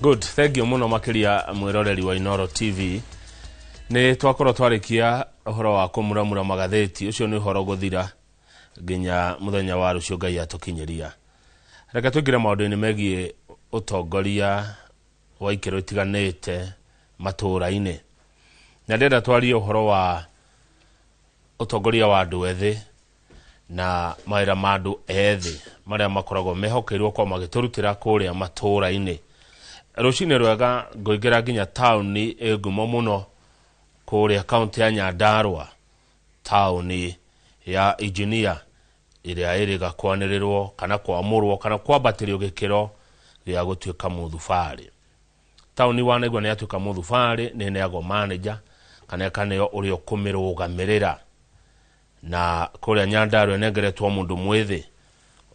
Good, thank you muno makiria mwiroreri wa Inoro TV. Ni twakorwo twarikia uhoro wa kumuramura magatheti ucio ni uhoro guthira ginya muthenya wa rucio Ngai atukinyiria. Reka twigire maundu-ini megie utongoria wa ikiro itiganite matura-ini. Na ndenda twarie uhoro wa utongoria wa andu ethi na mawira ma andu ethi maria makoragwo mehokeirwo kwa magiturutira kuria matura-ini. Rucine rwega ngoigera ginya town ni egumo muno kuria county ya Nyandarua, town ya engineer iria iriga kwanirirwo kana kwamurwo kana kwambatirio gikiro gia gutuika muthubari. Town wanaigwa ni atuika muthubari ni neago manager kana kaneo uri okumirugamirira na kuria Nyandarua nengeretwo mundu mwithi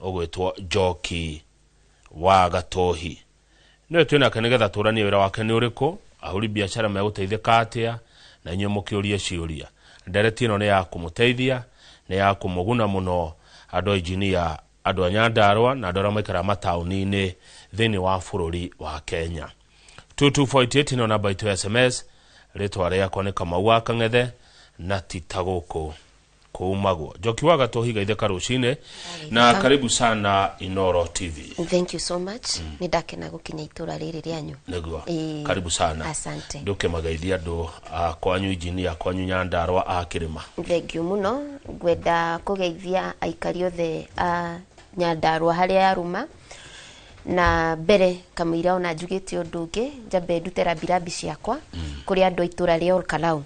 ogwetwo Njoki wa Gatohi. No twina kanigetha turanie wira wake ni uriku ahuri biashara meguteithika atia na inyo mukiuria ciuria. Ndereti ino ni ya kumuteithia ni ya kumuguna muno andu engineer andu Nyandarua na andu maikara matauni-ini thini wa bururi wa Kenya. 2248 ino namba itu SMS ritwa riakwa ni Kamau wa Kang'ethe na titaguku kuumagwo. Njoki wa Gatohi gaitheka rucine na karibu sana Inoro TV. Thank you so much. Ni ndakena gukinya itura riri ryanyu. Negwa. Karibu sana. Asante. Nduke magaithia andu kwanyu engineer kwanyu Nyandarua akirima. Thank you muno. Gwenda kugeithia aikari othe Nyandarua haria aruma na mbere kamira ona njugite undu ungi njambe ndutera birambi ciakwa kuri andu itura ria Olkalau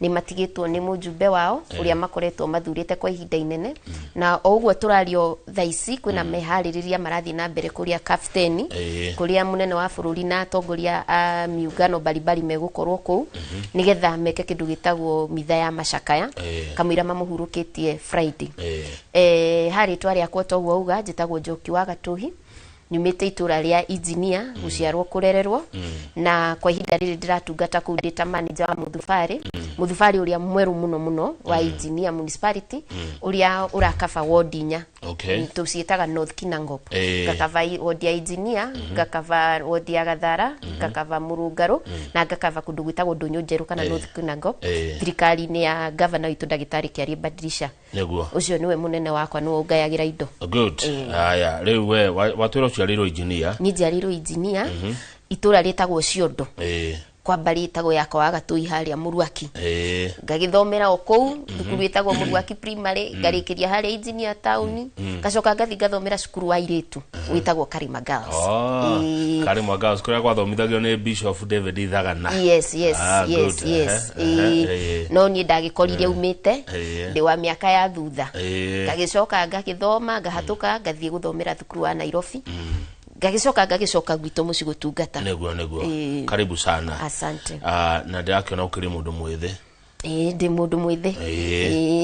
ni matigitwo ni mujumbe wao uria makoretwo mathurite kwa ihinda inene na oguo turario thaici kwina mehaririria marathi na mbere kuria captain kuria munene wa bururi na atongoria miungano balibali megukorwo ku nigetha meke kindu gitagwo mitha ya macakaya kamira mamuhurukitie Friday hari twari akwo toguo uga njitagwo Njoki wa Gatohi nyumite itura ria engineer guciarwo kurererwo na kwa ihinda riri ndiratungata ku data manager wa muthubari uria mweru muno wa engineer municipality uria urakaba ward inya tuciitaga North Kinangop gakava ward ya engineer gakava ward ya Gathara gakava Murungaru na gakava kundu gwitagwo Ndunyu Njeru kana North Kinangop thirikari ni ya governor itu Ndagitari Kiarie Badirisha neguo ucio niwe munene wakwa no ungayagira indo good aya riu we watwira uciarirwo engineer ni njiarirwo engineer itura ritagwo Ciondo kwa bari itago yakwa wa Gatohi haria Muruaki ngagithomera okou thukuru itagwo Muruaki primary ngarikiria haria engineer town gacoka ngathi gathomera cukuru wa iritu witagwo Karima Girls Karima Girls kuria gwathomithagio ni Bishop David Ithagana yes no ni ndagikorire umite ndi wa miaka ya thutha ngagicoka ngagithoma ngahatuka ngathie guthomera thukuru wa Nairobi ngagicoka gwito muci gutungata neguo karibu sana asante na ndakiona ukiri mundu mwithi ndi mundu mwithi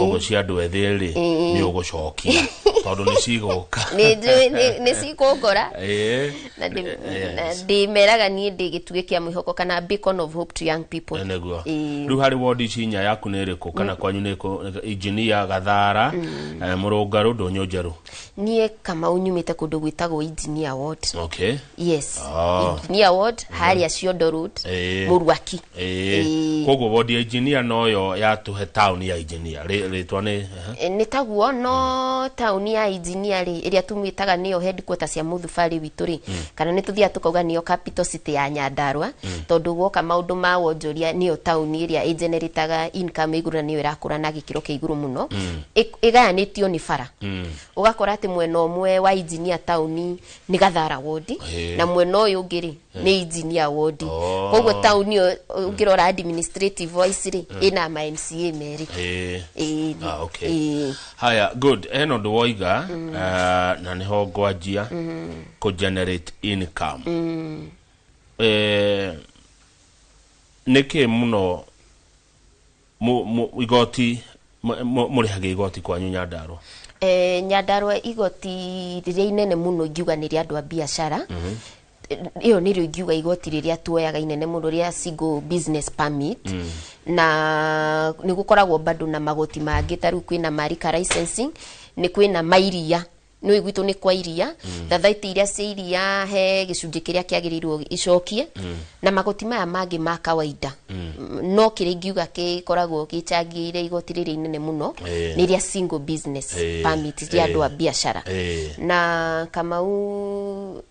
ogo cia andu ethi ri ni ugucokia tondu ni cigoka ni cikungora na ndi meraga ni ndi gituge kia mwihoko kana beacon of hope to young people neguo riu hari ward cinya yaku ni riku kana kwanyu ni engineer Gathara Murungaru Ndunyu Njeru nie kama unyumite kundu gwitagwo engineer ward yes engineer ward haria Ciondo road Muruaki koguo ward engineer no yo ya tuhe town ya engineer ritwa ni taguo no town ya engineer iria tumwitaga niyo headquarters ya muthubari witu ri kana ni tuthia tukauga niyo capital city ya Nyandarua tondu gwoka maundu ma wonjoria niyo town iria igeneritaga income iguru na niyo irakura na gikiro kia iguru muno igayanitio ni bara ugakora ati mwena omwe wa engineer town ni Gathara ward na mwena uyu ngiri ni engineer ward koguo town yo ngirora administrative voice ri ina ma MCA meri haya good eno nduoiga na niho ngwanjia ku generate income niki muno igoti murihage igoti kwa Nyandarua Nyandarua igoti riria inene muno ngiuga ni ria andu a biashara iyo ni rigiuga igoti riria tuoyaga inene muno ria single business permit na ni gukoragwo bado na magoti mangi taru kwina marika licensing ni kwina mairia no igwito ni kwa iria thathaiti iria cia iria he gicunji kiria kiagirirwo icokie na magoti maya mangi ma kawaida no kiringiuga kikoragwo gicangire igoti riri inene muno ni iria single business permit ya andu a biashara na kama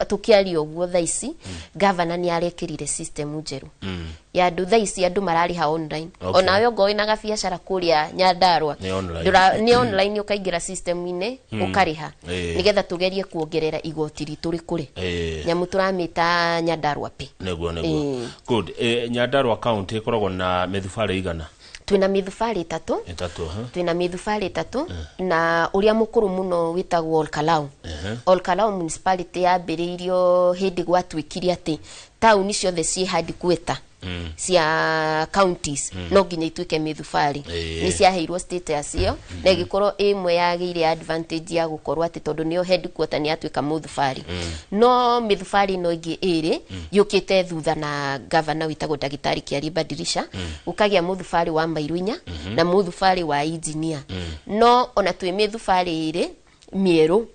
tukiario guo thaici governor ni arekirire system njeru ya andu thaici andu marariha online ona yo ngoi na gabiashara kuria Nyandarua ni online ukaingira system ine ukariha nigetha tugerie kuongerera igoti ritu rikuri nyamu turamita Nyandarua Pay neguo good Nyandarua county ikoragwo na mithufari igana twina mithufari 3 twina mithufari 3 na uria mukuru muno witagwo Olkalau Olkalau municipality yambiriirio hindi gwatwikiria ati tauni ciothe ci hadi kweta cia counties no nginya ituike mithufari ni ciaheirwo status iyo na gikorwo imwe yageire advantage ya gukorwo ati tondu niyo headquarter ni atuika mithufari no mithufari no ingi iri yukite thutha na governor witagwo Dagitari Kiariba Dirisha ukagia mithufari wa Mairuinya na mithufari wa engineer no ona twi mithufari iri mieru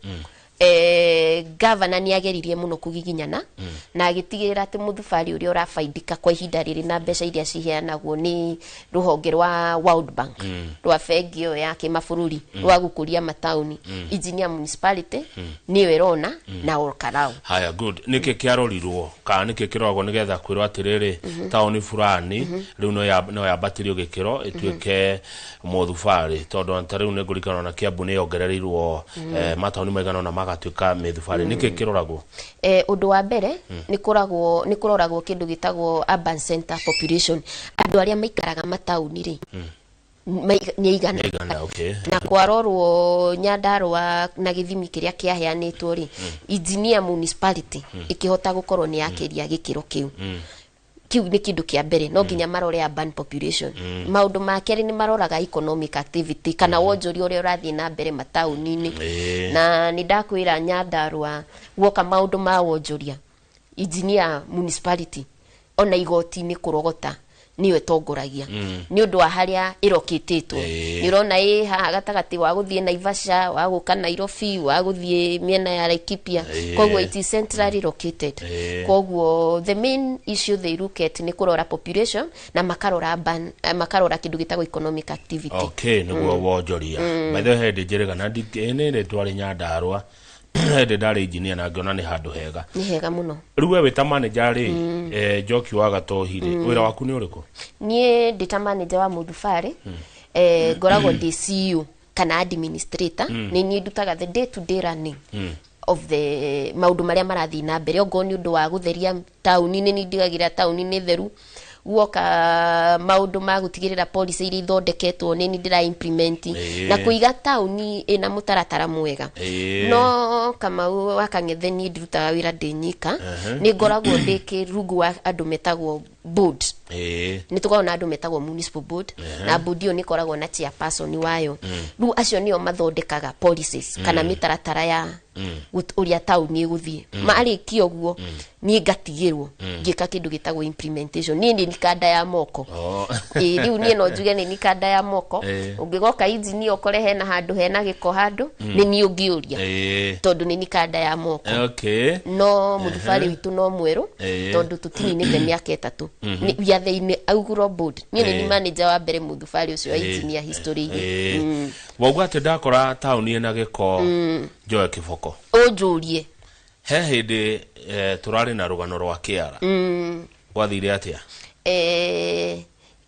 governor ni ageririe muno kugiginyana na agitigira ati muthufari uri urafaidika kwa ihinda riri na mbeca iria ciheanagwo ni ruhonge rwa World Bank rwa fegio ya kimabũrũri rwa gukuria matauni engineer municipality niwe rona na Olkalau. Haya good niki kiarorirwo ka niki kirogwo nigetha kwirwo atiriri tauni fulani riu no yambatirio gikiro ituike muthufari tondu antariu ni ngurikana na Kiambu ni yongererirwo matauni maigana na magatuika mithufari niki kiroragwo undu wa mbere ni kuroragwo kindu gitagwo urban center population andu aria maikaraga matauni ri ni igana na kwarorwo Nyandarua na githimi kiria kiaheanitwo ri engineer municipality ikihota gukorwo ni yakiria gikiro kiu kiu ni kindu kia mbere no nginya marore urban population maundu ma keri ni maroraga economic activity kana wonjori uria urathie na mbere matauni-ini na ni ndakwira Nyandarua woka maundu ma wonjoria engineer municipality ona igoti ni kurogota niwe tongoragia ni undu wa haria irokititwo ni urona haha gatagati wa guthie Naivasha wa guka Nairobi wa guthie miena ya Laikipia kogwo it is centrally located kogwo the main issue they look at ni kurora population na makarora kindu gitagwo economic activity niguo wonjoria by the way ndijiriga na ndikene twari Nyandarua hede ndari engineer na ngiona ni handu hega ni hega muno riu we ta manager ri Njoki wa Gatohire wira waku ni uriku nie ndita manager wa muthufari ngoragwo DCU kana administrator ni nie ndutaga the day to day running of the maundu maria marathi na mbere ongo ni undu wa gutheria tauni ni ndigagira tauni ni theru woka maundu ma gutigirira policy iri thondeketwo ni ndira implement na kuiga tauni ina mutaratara mwega no kama wakangethe ni ndutaga wira ndinyika ni ngoragwo ndiki rungu wa andu metagwo board ni tukoragwo na andu metagwo municipal board na board iyo ni koragwo na chairperson wayo ru acio nio mathondekaga policies kana mitaratara ya uria tauni iguthie marikio guo ni ngatigirwo ngika kindu gitagwo implementation ni kanda ya moko riu ni no njuge ni kanda ya moko ungigoka injini okore hena handu hena giko handu ni ungiuria tondu ni kanda ya moko no muthufari witu no mweru tondu tutininite miaka 3 ni yatheini auguro board ni manager wa mbere muthufari ucio wa engineer history wauga ati ndakora tauni ena giko Joe Kiboko ujurie he hindi turari na rugano rwa Kiara gwathire atia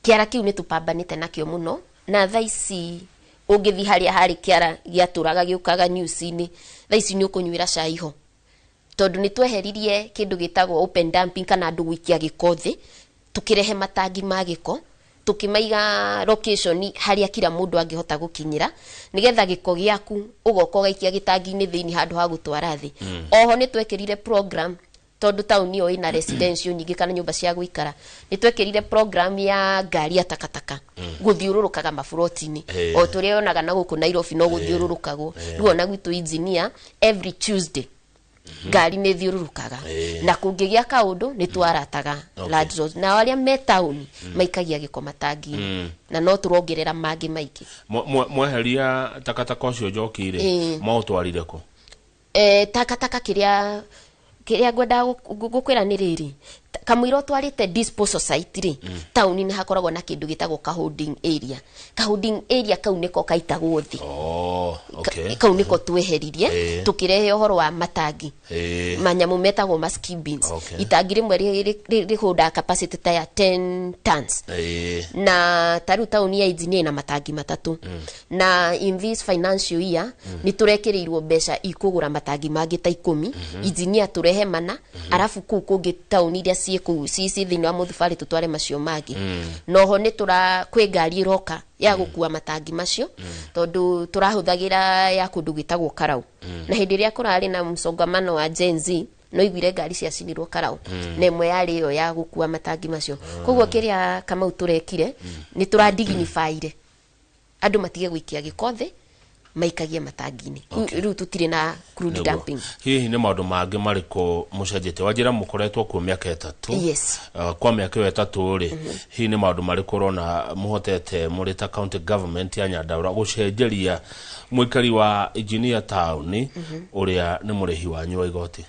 Kiara kiu ni tupambanite nakio muno na thaici ungithi haria hari Kiara giaturaga giukaga news-ini thaici ni ukunyuira cai ho tondu ni tweheririe kindu gitagwo open dumping kana andu gwikia gikothi tukirehe matangi ma giko tukimaiga location haria kila mundu angihota gukinyira nigetha giko giaku ugoka gaikia gitangi-ini thiini handu ha gutwara thi oho ni twekirire program tondu tauni yo ina residential nyingi kana nyumba cia guikara ni twekirire program ya ngari ya takataka guthiururukaga mafuroti-ini o turia onaga na guku Nairobi no guthiururukagwo ruo na gwitu engineer every Tuesday ngari ni thiururukaga na kungigia kaundu ni twarataga landlords na aria me town maikagia giko matangi na no turongerera mangi maiki mweheria takataka ucio Njoki ri mo twarire ku takataka kiria ngwenda gukwira ni riri kamwiro twarite disposal site ri town ni hakoragwo na kindu gitagwo ka holding area kau niko kaitagwo thi okay kau niko tweheririe tukirehe uhoro wa matangi manyamu metagwo maski bins itangi rimwe ri holda capacity ta ya 10 tons na taru town ya engineer na matangi matatu na in this financial year ni turekereirwo mbeca ikugura matangi mangi ta 10 engineer turehe mana arafu kungi town iria cici thini wa muthubari tutware macio mangi noho ni kwi ngari roka ya gukua matangi macio tondu turahuthagira ya kundu gitagwo Karau na hindi ria kurari na msongamano wa Gen Z no igwire ngari cia cinirwo Karau na imwe yari yo ya gukua matangi macio koguo kiria kama uturekire ni turadignifyire andu matige gwikia gikothi maikagia matangini riu tutire na crude dumping hihi ni maundu mangi mariko mucenjete wajira mukoretwo ku miaka 3 yes kwa miaka 3 ri hihi ni maundu mariko rona muhotete murita county government ya Nyandarua gucenjeria mwikari wa engineer town uria ni murihi wa nyua igoti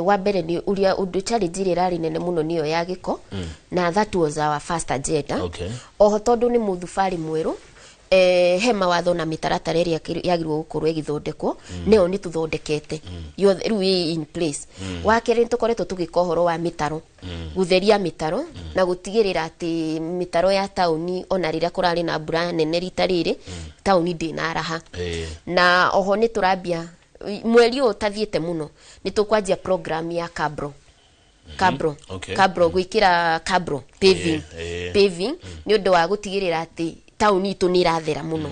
wa mbere ni uria undu challenge rari nene muno niyo ya giko na that was our first agenda oho tondu ni muthubari mweru he mawatho na mitaratara iria yagirwo gukorwo igithondekwo neo ni tuthondekete yo riu in place wakere tukoretwo tugikohoro wa mitaro gutheria mitaro na gutigirira ati mitaro ya tauni ona riria kurari na mbura nene rita riri tauni ndina raha na oho ni turambia mweri utathiete muno ni tukwanjia program ya Cabro gwikira Cabro paving ni undu wa gutigirira ati tauni itu ni rathera muno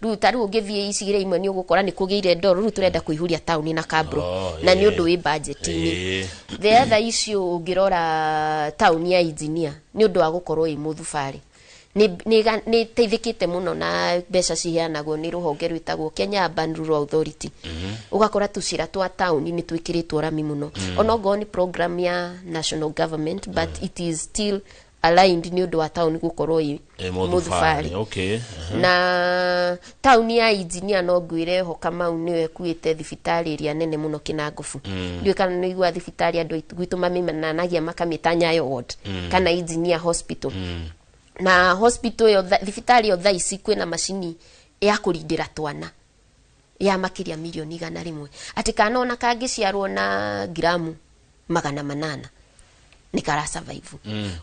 riu taru ungithie icigire imwe ni ugukora ni kugiire ndoro riu turenda kuihuria tauni na Cabro na ni undu wi budget ni the other issue ungirora tauni ya engineer ni undu wa gukorwo i muthubari ni teithikite muno na mbeca ciheanagwo ni ruhonge rwitagwo Kenya Urban Rural Authority ugakora tucira twa town ni twikiritwo rami muno onogo ni program ya national government but it is still aligned ni undu wa town gukorwo i muthubari na town ya engineer no ngwire ho kama uniwe kuite thibitari iria nene muno Kinangufu ndio kana ni igwa thibitari andu gwitu mamenanagia makamita Nyayo ward kana engineer hospital na hospital yo thibitari yo thaici kwina machini ya kurindira twana ya makiria milioni 100 ati kana ona kangiciarwo na gramu 800 ni kara survive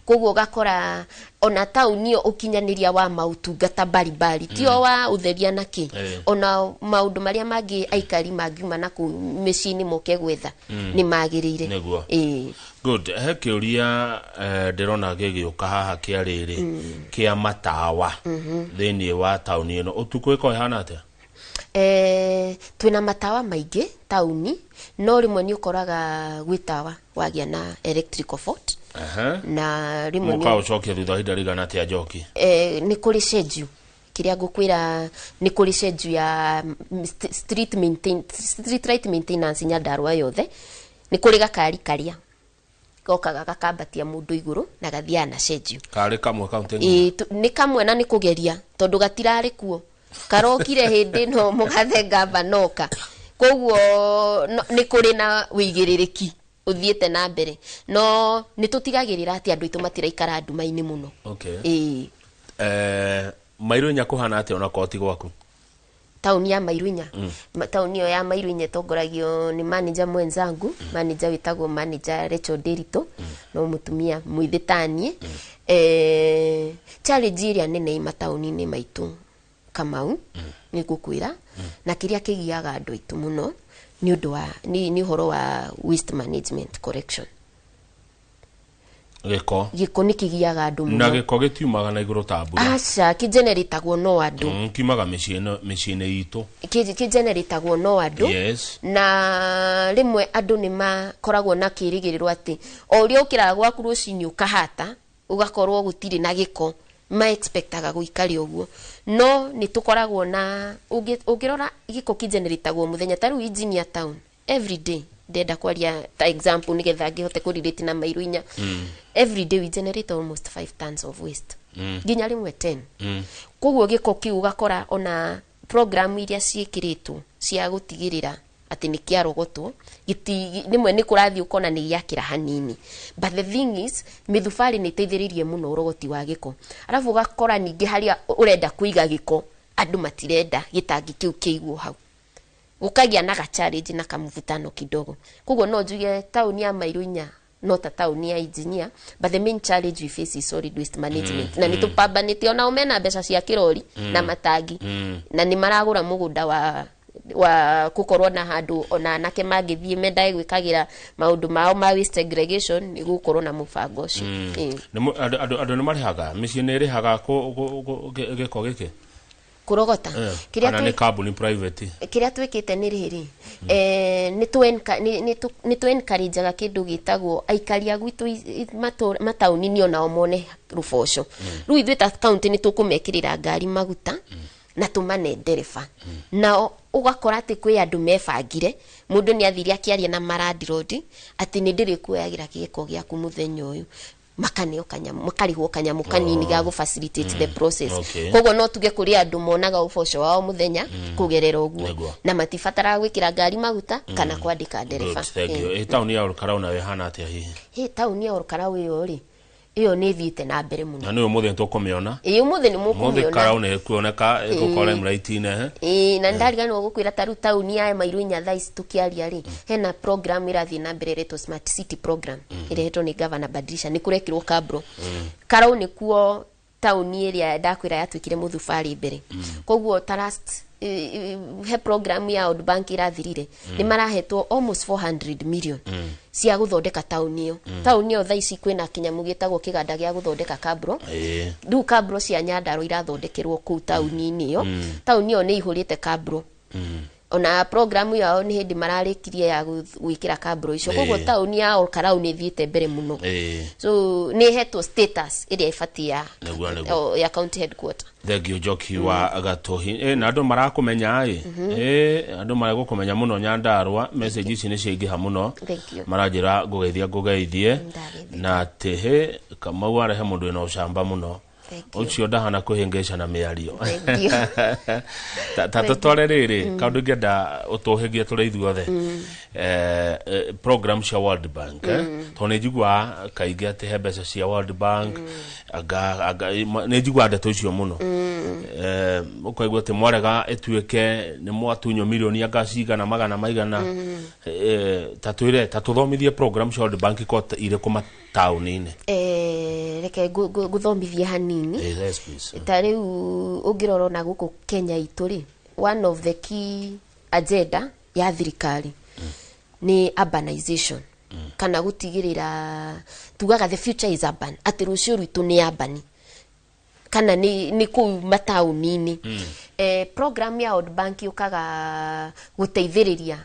koguo gakora ona tauni yo ukinyaniria wa mautungata bari tio wa utheria naki ona maundu maria mangi aikari magiuma na ku machine moke gwetha ni magirire good hekiuria ndirona gigiuka haha kia riri kia matawa thini wa tauni ino utuko iko hana atia twina matawa maingi tauni no rimwe ni ukoraga gwitawa wagia na electrical fault na rimwe muka ucokia thutha hinda rigana atia njoki ni kuri schedule kiria gukwira ni kuri schedule ya street light maintenance Nyandarua yothe ni kuri gakari karia gokaga gakambatia mundu iguru na gathia na schedule kari kamwe county ni kamwe na ni kugeria tondu gatirari kuo karokire hindi no mugathe ngamba noka koguo ni kuri na wigiririki uthiete na mbere no ni tutigagirira ati andu itu matiraikara nduma-ini muno Mairuinya kuhana ati ona koti gwaku tauni ya Mairuinya tauni ya Mairuinya tongoragio ni manager mwenzangu manager witagwo manager Rachel Derito no mutumia mwithitanie challenge iria nene ima tauni-ini maitu Kamau ni gukwira na kiria kigiaga andu itu muno ni undu wa ni horo wa waste management correction giko ni kigiaga andu muno na giko gitiumaga na iguru tambura acha ki generatagwo no andu kimaga micine itu ki generatagwo no andu na rimwe andu ni makoragwo na kirigirirwo ati o ri ukiraga gwaku rucini ukahata ugakorwo gutiri na giko ma expectaga guikari oguo no ni tukoragwo na ugirora giko ki generatagwo muthenya taru engineer town every day ndenda kwaria ta example ni getha ngihote ku relate na Mairuinya every day we generate almost 5 tons of waste ginya rimwe 10 koguo giko ki ugakora ona program iria ciekiritwo cia gutigirira ati ni kiarogotwo giti nimwe ni kurathi ukona ni yakira hanini, but the thing is mithubari ni teithiririe muno urogoti wa giko, arafu gakora ningi haria urenda kuiga giko andu matirenda gitangi kiu kiiguo hau, ukagia na challenge na kamvutano kidogo. Kugo no juge tauni ya Mairuinya not a tauni ya engineer, but the main challenge we face is solid waste management. Na nitupambanite ona umena mbeca cia kirori na matagi na ni maragura mugunda wa kukorwo na handu ona nake magithie menda gwikagira maundu mao ma waste segregation ni gukorwo na mubango ucio. Andu ni marihaga micii ni rihaga giko giki kurogota kiria ni carbon private kiria twikite ni riri ni tu encourage kindu gitagwo aikaria gwitu matauni ni ona omone ruboco ru ithu ta county ni tukumekirira ngari maguta na tumane ndereba na ugakora ati kwi andu mebangire mundu ni athiria kiaria na maradi road ati ni ndiri kuyagira giko giaku muthenya uyu makaneo kanyamu makarihwo kanyamu kanini ga go facilitate the process. Kogo no tuge kuri andu monaga uboco wao muthenya kugerera uguo na matifatara gwikira ngari maguta kana kwandika ndereba. Tauni ya Olkarau nawe hana atia hihi tauni ya Olkarau iyo ri iyo ni thiite na mbere muno na ni umuthi ntukumiona umuthi ni mukumiona umuthi Karau ni kuoneka gukora mraitine na ndariganwo gukwira taru tauni ya Mairuinya thais tukiaria ri hena program irathi na mbere reto smart city program irehetwo ni governor Badrisha ni kurekirwo kabro Karau ni kuo tauni area ndakwira yatwikire muthubari mbere koguo trust he program ya World Bank irathirire ni marahetwo almost 400 million cia guthondeka tauni iyo tauni iyo thaici kwina kinyamu gitagwo kiganda gia guthondeka kabro du kabro cia Nyandarua irathondekerwo ku tauni iyo tauni iyo ni ihurite kabro ona programu yao ni hindi mararikirie ya gwikira kabro icio koguo tauni ya Olkarau ni thiite mbere muno so ni hetwo status iria ifatia ya county headquarter. Thegio Njoki wa Gatohi na andu marakumenya andu marakumenya muno Nyandarua message ici ni ciingiha muno marajira ngugeithie na tehe Kamau arehe mundu ina ucamba muno ucio ndahana kuhingesha na miario tatotore riri kaundu ngenda utuhingie turi ithuothe program cia World Bank to ni njigua kaingi ati he mbeca cia World Bank aga ni njigua ndeto icio muno ukaigua ati mwarega etuike ni mwatunyo milioni agaciga na magana maigana tatuthomithie program cia World Bank ko ire kuma tauni-ini reke guthomithia hanini tariu ungiroro na guku Kenya ituri one of the key agenda ya thirikari ni urbanization kana gutigirira tugaga the future is urban ati rucio rwitu ni urban kana ni ku matauni-ini program ya World Bank yukaga guteithiriria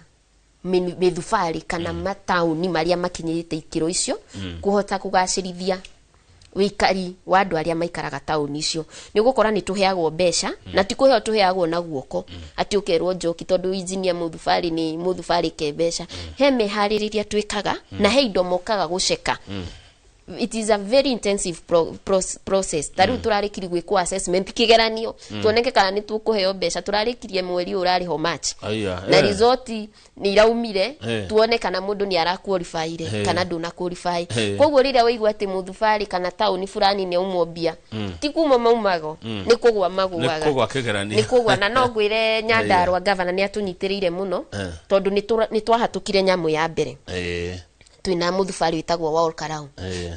mithubari kana matauni maria makinyirite ikiro icio kuhota kugacirithia wikari wa andu aria maikaraga tauni icio ni gukora ni tuheagwo mbeca na ti kuheo tuheagwo na guoko ati ukerwo Njoki tondu engineer muthubari ni muthubari ke mbeca he mehaririria twikaga na he indo mokaga guceka. It is a very intensive process. Tariu turarikiri gwikwo assessment kigeranio tuoneke kana ni tukuheo mbeca turarikirie mweri urari ho match na result ni iraumire tuone kana mundu ni araqualify kana nduna qualify koguo riria waigua ati muthubari kana tauni fulani ni umobia ti kuma maumago ni kugwa maguaga ni kugwa na no ngwire Nyandarua governor ni atunyitiriire muno tondu ni twahatukire nyamu ya mbere twina muthubari witagwo wa Olkarau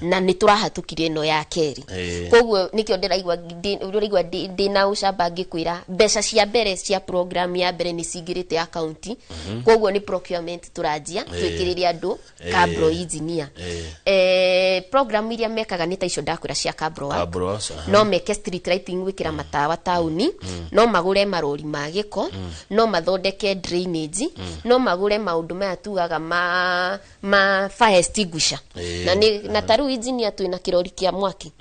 na ni turahatukirie no ya keri koguo nikio ndiraigwa ndina ucamba ngikwira mbeca cia mbere cia program ya mbere ni cingirite ya county koguo ni procurement turajia twikiriria andu kabro engineer program iria mekaga ni ta icio ndakwira cia kabro no meke street lighting wikira matawa tauni no magure marori ma giko no mathondeke drainage no magure maundu maya tugaga ma fire extinguisher na taru engineer twina kirori kia mwaki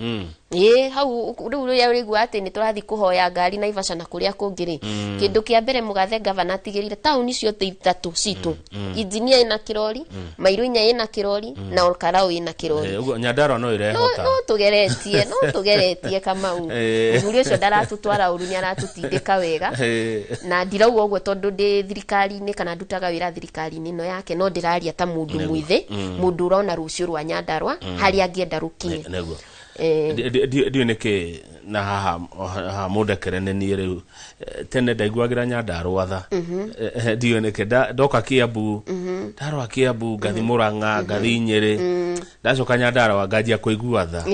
hau riu ya rigwa ati ni turathi kuhoya ngari na Ivasha na kuria kungiri kindu kia mbere mugathe governor atigirire tauni cio te itatu citu engineer ina kirori Mairu inya ina kirori na Olkarau ina kirori Nyandarua no irehota no tugeretie kama uri ucio ndaratutwara uru ni aratutindika wega na ndirauga uguo tondu ndi thirikari-ini kana ndutaga wira thirikari-ini no yake no ndiraria ta mundu mwithi mundu urona rucio rwa Nyandarua hari angienda rukinye dio neke na ha mudekere ni riu tene ndaiguagira Nyandarua tha dio neke doka Kiambu ndarwa Kiambu ngathi Murang'a ngathi Nyeri ndacoka Nyandarua ngajia kuigua tha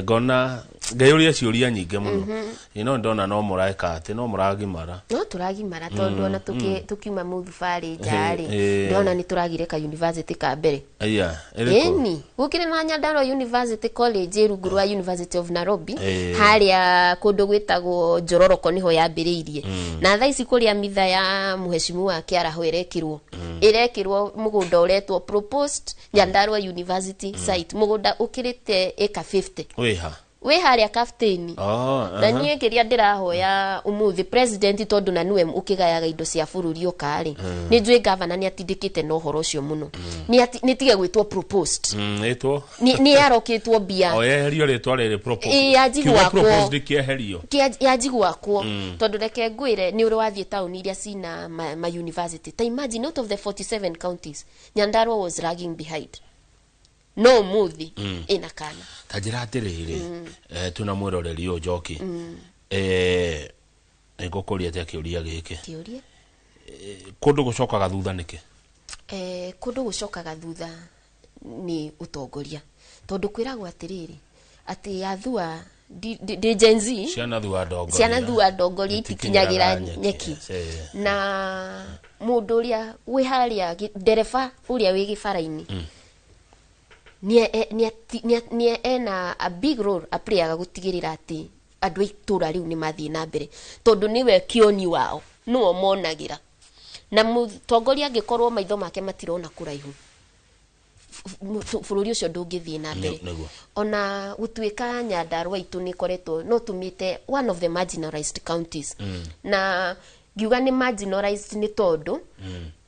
ngona ngayuria ciuria nyinge muno ino ndona no muraika ati no muragimara no turagimara tondu ona tukiuma muthufari njari ndona ni turagire ka university ka mbere eni gukire na Nyandarua University College rungu rwa University of Nairobi haria kundu gwitagwo Njororoko niho yambiriirie na tha ici kuria mitha ya muheshimu wa Kiaraho irekirwo mugunda uretwo proposed Nyandarua University site mugunda ukirite eka 50 we haria captain na nie kiria ndirahoya umuthi president tondu na niwe ukigayaga indo cia bururi ukari ni njui governor ni atindikite no horo cio muno ni tige gwitwo proposed etwo ni yarokitwo bia yeherio ritwa riri proposed proposed kieherio yajigwakwo tondu reke ngwire ni uri wathie town iria cina ma university ta imagine out of the 47 counties Nyandarua was lagging behind no muthi ina kana tajira atiriri tuna mwiroreri o Njoki ngukuria te kiuria giki kundu gucokaga thutha niki kundu gucokaga thutha ni utongoria tondu kwiragwo atiriri ati athua de Gen Z ciana thua ndongoria itikinyagira nyeki na mundu uria wi haria ndereba uria wi gibara-ini ni ena a big role a play aga gutigirira ati andu itura riu ni mathie na mbere tondu niwe kioni wao no monagira na mutongoria angikorwo maitho make matirona kuraihu bururi ucio ndungithie na mbere ona gutuika Nyandarua itu ni koretwo no tumite one of the marginalized counties na ngiuga ni marginalized ni tondu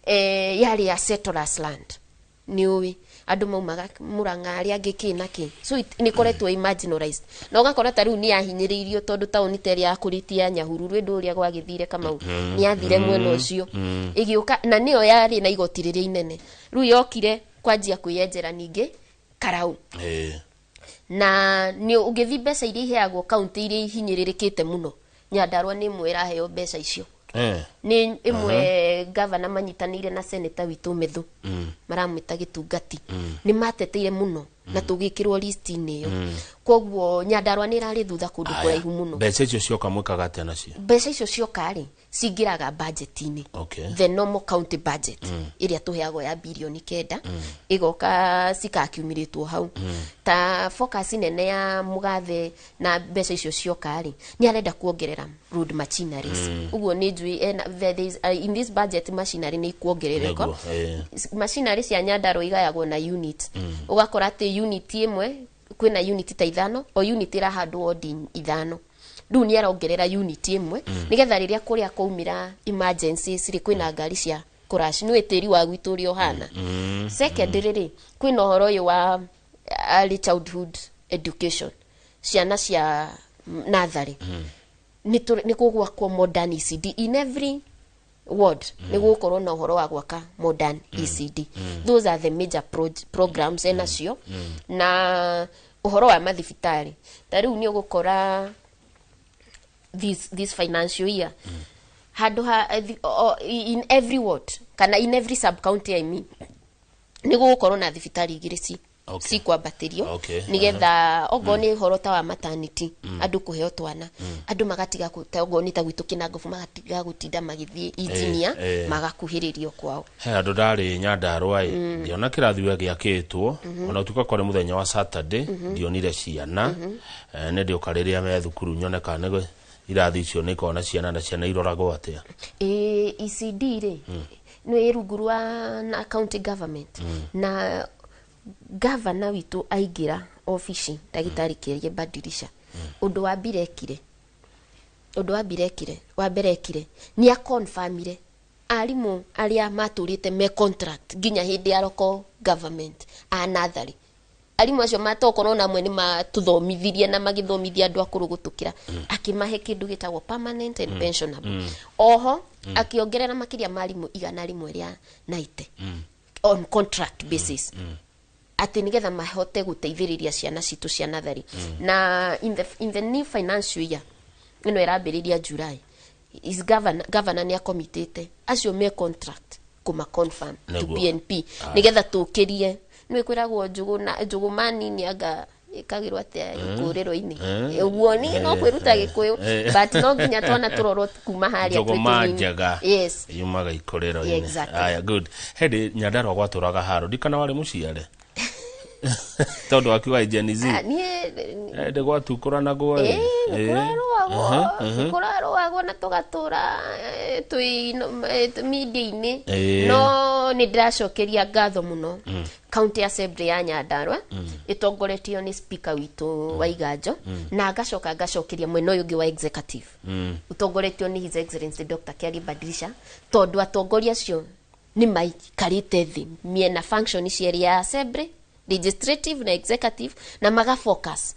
yari ya settlers land niuwi andu maumaga Murang'a aria ngikina ki so ni koretwo marginalized na ugakora ta riu ni ahinyiririo tondu tauni teri ya kuritia Nyahururu ndu uria gwagithire kama ni athire mwena ucio igiuka na niyo yari na igoti riria inene riu yokire kwanjia kuyenjera ningi Karau na ni ugithi mbeca iria iheagwo county iria ihinyiririkite muno Nyandarua ni mwira heo mbeca icio ni imwe governor manyitanire na senator witu Methu maramwita Gitungati ni mateteire muno na tugikirwo list-ini iyo koguo Nyandarua ni rari thutha kundu kuraihu muno mbeca icio cioka mwikaga atia nacio mbeca icio ciokari cingiraga budget-ini the normal county budget iria tuheagwo ya bilioni 9 igoka cikakiumiritwo hau ta focus nene ya mugathe na mbeca icio ciokari ni arenda kuongerera road machineries uguo ni njui in this budget machinery ni kuongerereka machinery cia Nyandarua igayagwo na unit ugakora ati unit imwe kwina unit ta 5 o unit irahandwo odi 5 riu ni arongerera unit imwe nigetha riria kuria kuumira emergencies ri kwina ngari cia crash ni wetiri wa gwiturio hana secondary kwina horo yo wa early childhood education ciana cia nursery ni kugwa kwa modern ECD in every ward ni gukorwo na horo wa gwaka modern ECD those are the major programs enacio na uhoro wa mathibitari tariu ni ugukora this financial year hadu in every ward kana in every sub county ni gukorwo na thibitari igiri si kwambatirio nigetha ogo ni horota wa maternity andu kuheo twana andu magatiga ogo ni ta gwitu Kinangofu magatiga gutinda magithie engineer magakuhiririo kwao he andu ndari Nyandarua ndiona kirathiwe giakitwo ona utuka kore muthenya wa Saturday ndionire ciana ne ndio kariria me thukuru nyoneka nego irathi icio ni kona ciana na ciana iroragwo atia ECD ri no irugurwa na county government na governor witu aigira office ndagitari Kiria Badirisha undu wa birekire wa berekire ni a confirmire arimu aria maturite me contract ginya hindi ya local government anathari arimu acio matokorwo namwe ni matuthomithirie na magithomithia andu akuru gutukira akimahe kindu gitagwo permanent and pensionable oho akiongerera makiria marimu igana rimwe ria 90 on contract basis ati nigetha mahote guteithiriria ciana citu cia nathari na in the new financial year ino irambiriria July is governor ni akomitete acio me contract kuma confirm to BNP nigetha tukirie ni kwiragwo njugumani ni anga ikagirwa ate kuriro-ini uguo ni no kwiruta gikuyu but no nginya twana turorwo kuma haria njega yes yumaga ikorero-ini aya good hedi Nyandarua gwaturaga haro ndikana wari muciare tondu akiwa Gen Z de gwatukura naguo kurarwagwo na tugatura twi media-ini no ni ndiracokeria ngatho muno County Assembly ya Nyandarua itongoretio ni speaker witu wa Iganjo na ngacokeria mwena uyu ungi wa executive utongoretio ni His Excellency Dr. Kelly Badirisha tondu atongoria acio ni maikarite thi miena function cia ya Assembly legislative na executive na maga focus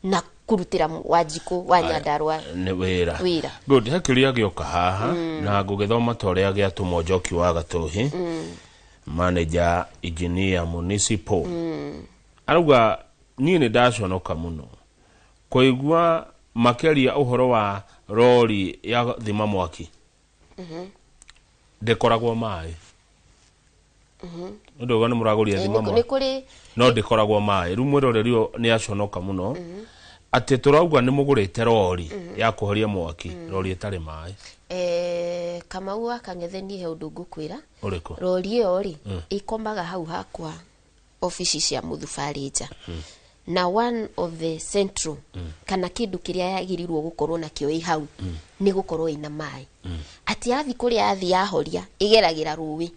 na kurutira wajiku wa Nyandarua ni wira good hakiria gioka haha na gugithoma toria gia tumojoki wa Gatuhi manager engineer municipal aruga ni ndaconoka muno kuigua makeria uhoro wa rori ya thima mwaki dekoragwo mai ndo gani muragoria thima mwaki no dekoragwo mai ru mwirorerio ni aconoka muno ati turauga ni mugurite rori ya kuhoria mwaki rori itari mai kama uwa kangetheni he undu ngukwira uriko rori iyo ri ikomaga hau hakwa ofisi cia muthubari nja na one of the central kana kindu kiria yagirirwo gukorwo na kio hau ni gukorwo ina mai ati athi kuria athi yahoria igeragira ruwi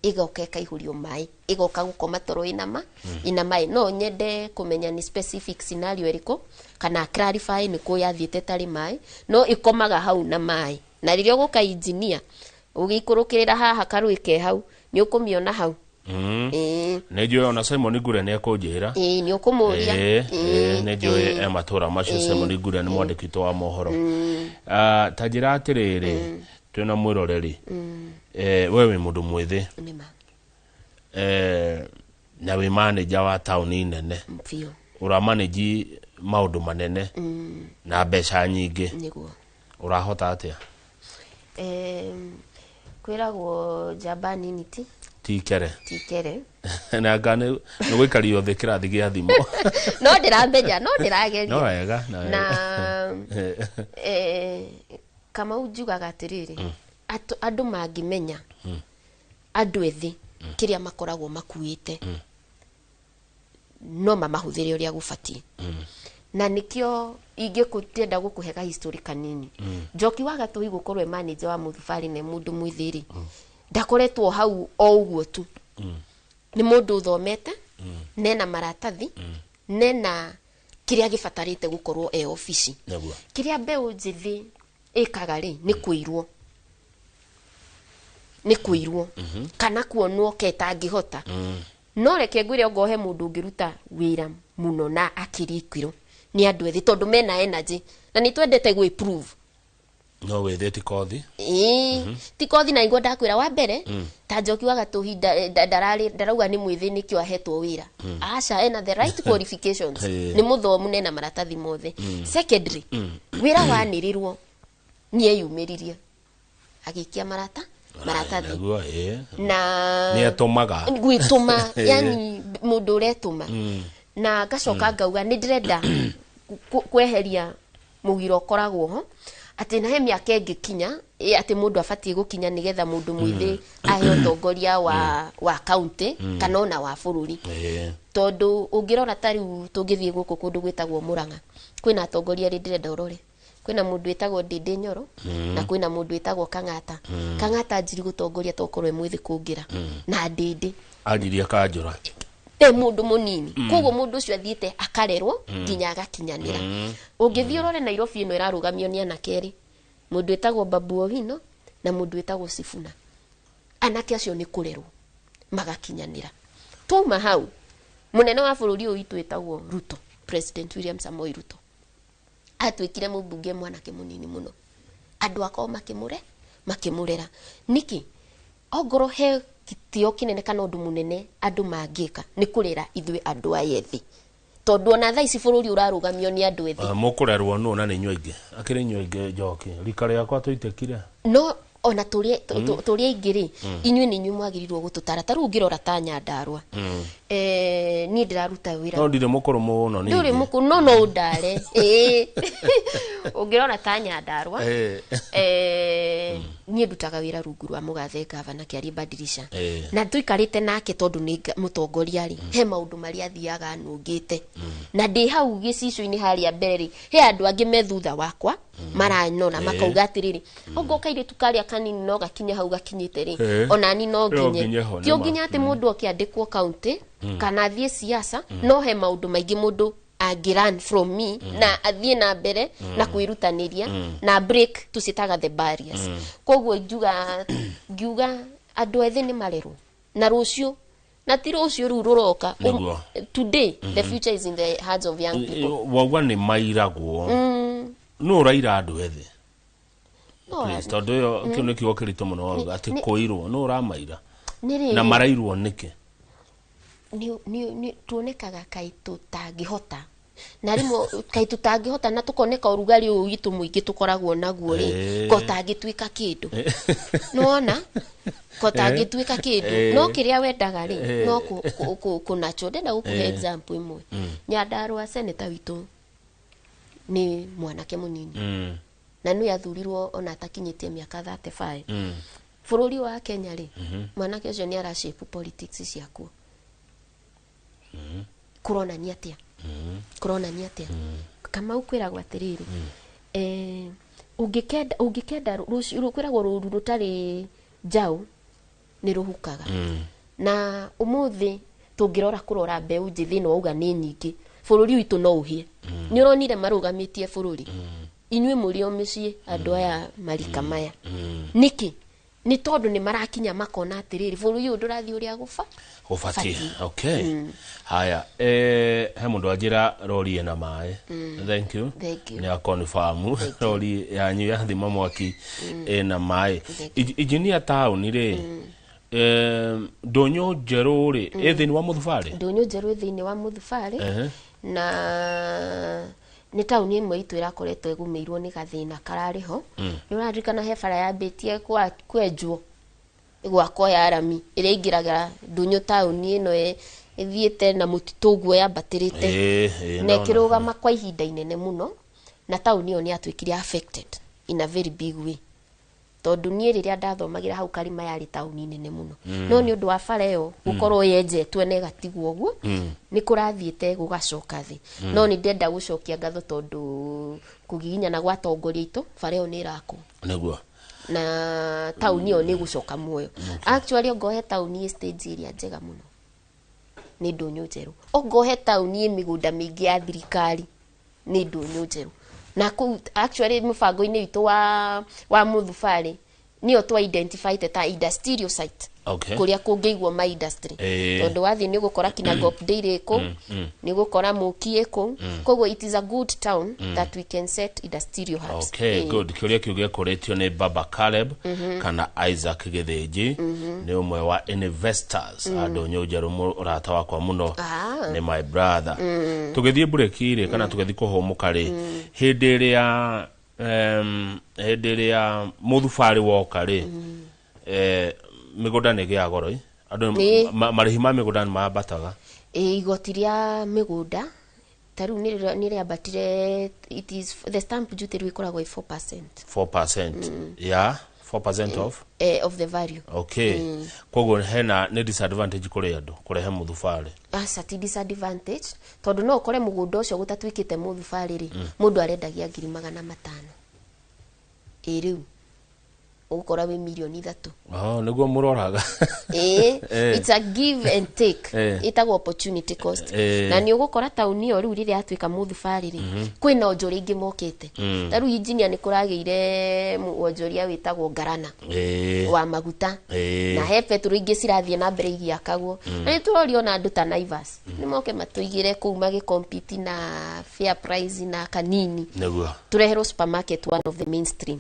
igoka ikaihurio mai igoka gukoma toro ina mai no nyende kumenya ni specific scenario eriko kana clarify ni ko yathiete tari mai no ikomaga hau na mai na ririo guka engineer ugikurukirira haha karuike hau ni ukumiona hau nejo ona Simon Ngure ne akonjira ni ukumuria nejo matura macio Simon Ngure ni mwandikito wa mohoro tajira atiriri twina mwiroreri wewe mundu mwithi na we manager wa town nene ura manage maundu manene na mbeca nyingi niguo urahota atia kwiragwo Jabani niti tikere na ngane no gwikari yothe kirathi gia thimo no ndiramenya no ndirageria no wega na kama ujugaga atiriri andu mangimenya andu ethi kiria makoragwo makuite no mamahuthire uria gufati na nikio ingikutienda gukuhega history kanini Njoki wa Gatuhi gukorwe manager wa muthubari ne mundu mwithiri ndakoretwo hau o uguo tu ni mundu uthomete nena maratathi nena kiria gifatarite gukorwo office kiria mbeu njithi ikagari ni kuirwo kana kuonwo ketangihota no reke ngwire ngohe mundu ngiruta wira muno na akirikiro ni andu ethi tondu mena energy na ni twendete gwe prove no wethe tikothi tikothi na igwa ndakwira wa mbere ta Njoki wa Gatuhi ndarauga ni mwithi ni kio ahetwo wira aca ena the right qualifications ni muthomu nena maratathi mothe secondary wira wanirirwo ni eyumiririe agikia maratathi na ni atomaga gwituma yani mundu uretuma na gacoka ngauga ni ndirenda kweheria mugiro ukoragwo ho ati na he miaka ingikinya ati mundu abatie gukinya nigetha mundu mwithi ahe utongoria wa county kana ona wa bururi tondu ungirora tari tungithie guku kundu gwitagwo Murang'a kwina atongoria ri ndirenda urore kwina mundu etagwo Ndindi Nyoro na kwina mundu etagwo Kang'ata njiri gutongoria tokorwe mwithi kungira na Ndindi anjiria Kanjura mundu munini koguo mundu ucio athiete akarerwo nginya agakinyanira ungithii urore Nairobi ino irarugamio ni anakeri mundu etagwo Babu Owino na mundu etagwo Sifuna anake acio ni kurerwo magakinyanira tuma hau munene wa bururi uyu itu etagwo Ruto President William Samoei Ruto atwikire mubunge mwanake munini muno andu akao makimurera niki ogoro he kitio kinene kana undu munene andu mangika ni kurera ithwe andu ayethi tondu ona tha ici bururi urarugamio ni andu ethi mukurerwo no na ni nyuinge akire nyuinge njoki rikare yakwa tuitekire no ona turie ingiri inywe ni nywe mwagirirwo gututara taru ngirora ta Nyandarua ni ndiraruta wira no ndire mukuru muno ni ndire mukuru no ndare ungirora ta Nyandarua ni ndutaga wira rungu rwa mugathe gavana Kiari Badirisha na tuikarite nake tondu ni mutongoria ri he maundu mari athiaga nungite na ndi hau gicicio-ini haria mbere he andu angi methutha wakwa maranona makauga atiriri ongoka ire tukaria kanini no gakinya hau gakinyite ri ona ni no nginye ti nginya ati mundu okiandikwo county kana thie siasa no he maundu maingi mundu agiran from me na athie na mbere na kwirutaniria na break tusitaga the barriers koguo ngiuga andu ethi ni marerwo na rucio na ti rucio ru ruroka today the future is in the hands of young people wagwa ni mairagwo no raira andu ethi tondu yo kiune kigo kirito muno ati koirwo no ramaira na marairwo niki ni tuonekaga kaitu tangihota na rimo kaitu tangihota na tukoneka urugari uyu gitu muingi tukoragwo naguo ri ko tangitwika kindu nona ko tangitwika kindu no kiria wendaga ri no kuna chode na gukuhe example imwe Nyandarua senator witu ni mwanake munini na nu yathurirwo ona atakinyitie miaka 35 bururi wa Kenya ri mwanake ucio ni ara shape politics ciakuo kurona ni atia kama ukwiragwa atiriri ungikenda rukwiragwo ruru rutari jau ni ruhukaga na umuthi tungirora kurora mbeu njithi no uga ni nyingi bururi witu no uhie ni uronire marugamitie bururi inywe muri o micii andu aya marika maya niki ni tondu ni marakinya makona atiriri bururi ndurathi uria gufati okay haya he mundu ajira rori ena mai thank you ni akonfirm rori yanyu ya thima mwaki ena mai engineer town ri ndonyo njeru ri ethini wa muthufari ndonyo njeru ethini wa muthufari na ni tauni imwe itu irakoretwo egumirwo ni gathina karariho ni uraririkana he bara yambitie kwenjwo gwako ya arami ire ingiraga ndunyo tauni ino ethiete na mutituguo yambatirite na kirugama kwa ihinda inene muno na tauni iyo ni atwikire affected in a very big way tondu nie riria ndathomagira hau Karima yari tauni nene muno no ni undu wa bara iyo gukorwo yenjetwe negatigwo guo ni kurathiete gugacoka thi no ni ndenda gucokia ngatho tondu kugiginyana gwa tongoria itu bara iyo ni irako neguo na tauni yo ni gucoka muoyo actually ongohe tauni stage area njega muno ni ndunyu njeru ongohe tauni imigunda mingi ya thirikari ni ndunyu njeru na ku actually mubango-ini witu wa muthufari niyo twa identify ta industrial site kuria kungeigwo ma industry tondu wathi ni gukora kina gop dairy ko ni gukora mukie ko koguo it is a good town that we can set industrial hubs good kuria kiuge koretio ni Baba Caleb kana Isaac Githinji ni umwe wa investors andu nyojeru urata wakwa muno ni my brother tugithie break ire kana tugithi kuhumuka ri hindi ria muthufari woka ri migunda negia goro andu marihima migunda mabataga igoti ria migunda taru ni ria batire it is the stamp duty rikoragwo 4% yeah 4% of the value koguo hena ni disadvantage kuri andu kurehe muthufari asa disadvantage tondu no ukore mugunda ucio gutatwikite muthufari ri mundu arendagia 500,000 riu ukora we milioni 3 niguo muroraga it's a give and take itagwo opportunity cost na ni ugukora tauni yo riu riri atwika muthubariri kwina onjori ingi mokete taru engineer ni kurageire onjoria witagwo Ngarana wa maguta na he petrol ingi cirathie na mbere igiakagwo na ni turorio na andu ta Naivas ni moke matuigire kuu magi compete na fair price na kanini niguo turehero supermarket one of the mainstream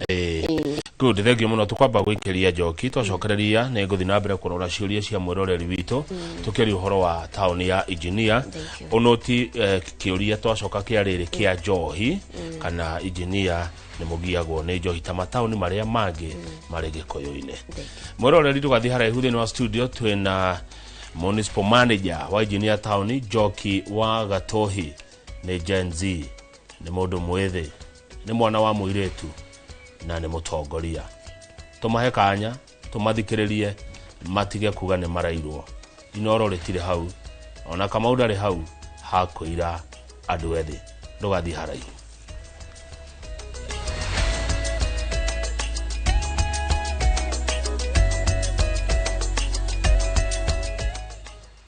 good thegio muno tukwamba gwikiria njoki twacokereria ne nguthi na mbere kurora ciuria cia mwiroreri witu tukiri uhoro wa town ya engineer onoti kiuria twacoka kia riri kia njohi kana engineer ni mugiagwo ni njohi ta matauni maria mangi mari gikoyo-ine mwiroreri tugathi haraihu thini wa studio twina municipal manager wa engineer town Njoki wa Gatohi ni Gen Z ni mundu mwithi ni mwana wa muiretu na ni mutongoria tumahe kanya tumathikiririe matige kuga ni marairwo inoro ritire hau ona kama udari hau hakuira andu ethi ndugathi haraihu